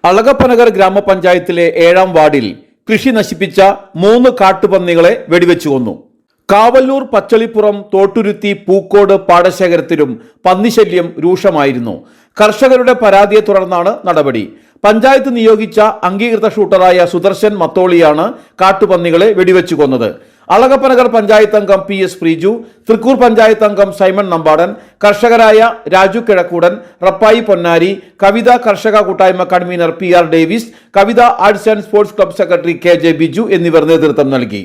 അളഗപ്പനഗർ ഗ്രാമപഞ്ചായത്തിലെ 7-ാം വാർഡിൽ കൃഷി നശിപ്പിച്ച 3 കാട്ടുപന്നികളെ വെടിവെച്ചു കൊന്നു. കാവല്ലൂർ, പച്ചളിപ്പുറം, തോട്ടുരുത്തി, പൂക്കോട് പാടശേഖരത്തിലും പന്നിശല്യം രൂക്ഷമായിരുന്നു. കർഷകരുടെ പരാതിയെ തുടർന്നാണ് നടപടി. പഞ്ചായത്ത് നിയോഗിച്ച അംഗീകൃത ഷൂട്ടറായ സുദർശൻ മത്തോളിയാണ് കാട്ടുപന്നികളെ വെടിവെച്ചു കൊന്നത്. അളഗപ്പനഗർ പഞ്ചായത്ത് അംഗം PS പ്രീജു, തൃക്കൂർ പഞ്ചായത്ത് അംഗം സൈമൺ നമ്പാടൻ, കർഷകരായ രാജു കിഴക്കൂടൻ, റപ്പായി പൊന്നാരി, കവിത കർഷക കൂട്ടായ്മ convener PR Davis, Kavitha arts and sports club secretary KJ Biju എന്നിവർ നേതൃത്വം നൽകി.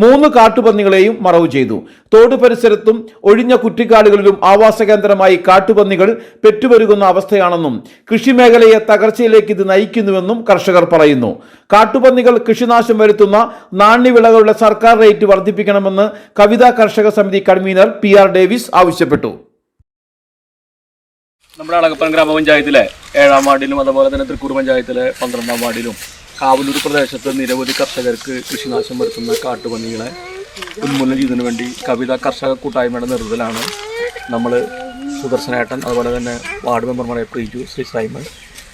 3 കാട്ടുപന്നികളെയും മറവു ചെയ്തു. തോട് പരിസരത്തും ഒഴിഞ്ഞ കുറ്റിക്കാടുകളിലും ആവാസ കേന്ദ്രമായി കാട്ടുപന്നികൾ പെറ്റുപെരുകുന്ന അവസ്ഥയാണെന്നും കൃഷിമേഖലയെ തകർച്ചയിലേക്ക് ഇത് നയിക്കുന്നുവെന്നും കർഷകർ പറയുന്നു. കാട്ടുപന്നികൾ കൃഷിനാശം വരുത്തുന്ന നാണ്യവിളകളുടെ സർക്കാർ റേറ്റ് വർദ്ധിപ്പിക്കണമെന്ന് കവിത കർഷക സമിതി കൺവീനർ PR ഡേവിസ് ആവശ്യപ്പെട്ടു. നമ്മുടെ അളഗപ്പൻ ഗ്രാമപഞ്ചായത്തിലെ 7-ാം വാർഡിലും അതുപോലെ തന്നെ തൃക്കൂർ പഞ്ചായത്തിലെ 12-ാം വാർഡിലും കാവല്ലൂർ പ്രദേശത്ത് നിരവധി കർഷകർക്ക് കൃഷിനാശം വരുത്തുന്ന കാട്ടുപന്നികളെ ഉന്മൂലനം ചെയ്യുന്നതിന് വേണ്ടി കവിത കർഷക കൂട്ടായ്മയുടെ നേതൃത്വത്തിലാണ് നമ്മൾ സുദർശനേട്ടൻ, അതുപോലെ തന്നെ വാർഡ് മെമ്പർമാരായ പ്രീജു, ശ്രീ സൈമൺ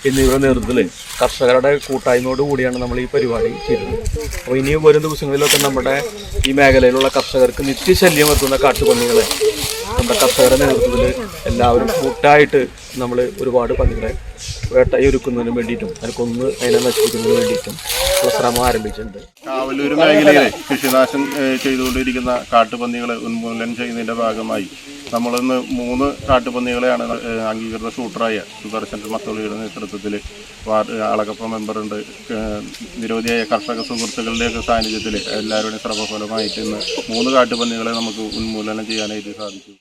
എന്നിവരുടെ നേതൃത്വത്തിൽ കർഷകരുടെ കൂട്ടായ്മയോട് കൂടിയാണ് നമ്മൾ ഈ പരിപാടി ചെയ്തത്. അപ്പോൾ ഇനിയും വരും ദിവസങ്ങളിലൊക്കെ നമ്മുടെ ഈ മേഖലയിലുള്ള കർഷകർക്ക് നിത്യശല്യം എത്തുന്ന കാട്ടുപന്നികളെ നമ്മുടെ കർഷകരുടെ നേതൃത്വത്തിൽ എല്ലാവരും കൂട്ടായിട്ട് നമ്മൾ ഒരുപാട് പന്നികളെ വേട്ടയൊരുക്കുന്നതിന് വേണ്ടിയിട്ടും അതിനെ നശിപ്പിക്കുന്നതിന് വേണ്ടിയിട്ടും ശ്രമം ആരംഭിച്ചിട്ടുണ്ട്. കാവല്ലൂർ മേഖലയിലെ കൃഷിനാശം ചെയ്തുകൊണ്ടിരിക്കുന്ന കാട്ടുപന്നികളെ ഉന്മൂലനം ചെയ്യുന്നതിൻ്റെ ഭാഗമായി നമ്മളിന്ന് 3 കാട്ടുപന്നികളെയാണ് അംഗീകൃത ഷൂട്ടറായ സുദർശൻ മത്തോളിയുടെ നേതൃത്വത്തിൽ അളഗപ്പ മെമ്പറുണ്ട്, നിരവധിയായ കർഷക സുഹൃത്തുക്കളുടെയൊക്കെ സാന്നിധ്യത്തിൽ എല്ലാവരുടെയും ശ്രമഫലമായിട്ട് ഇന്ന് 3 കാട്ടുപന്നികളെ നമുക്ക് ഉന്മൂലനം ചെയ്യാനായിട്ട് സാധിച്ചു.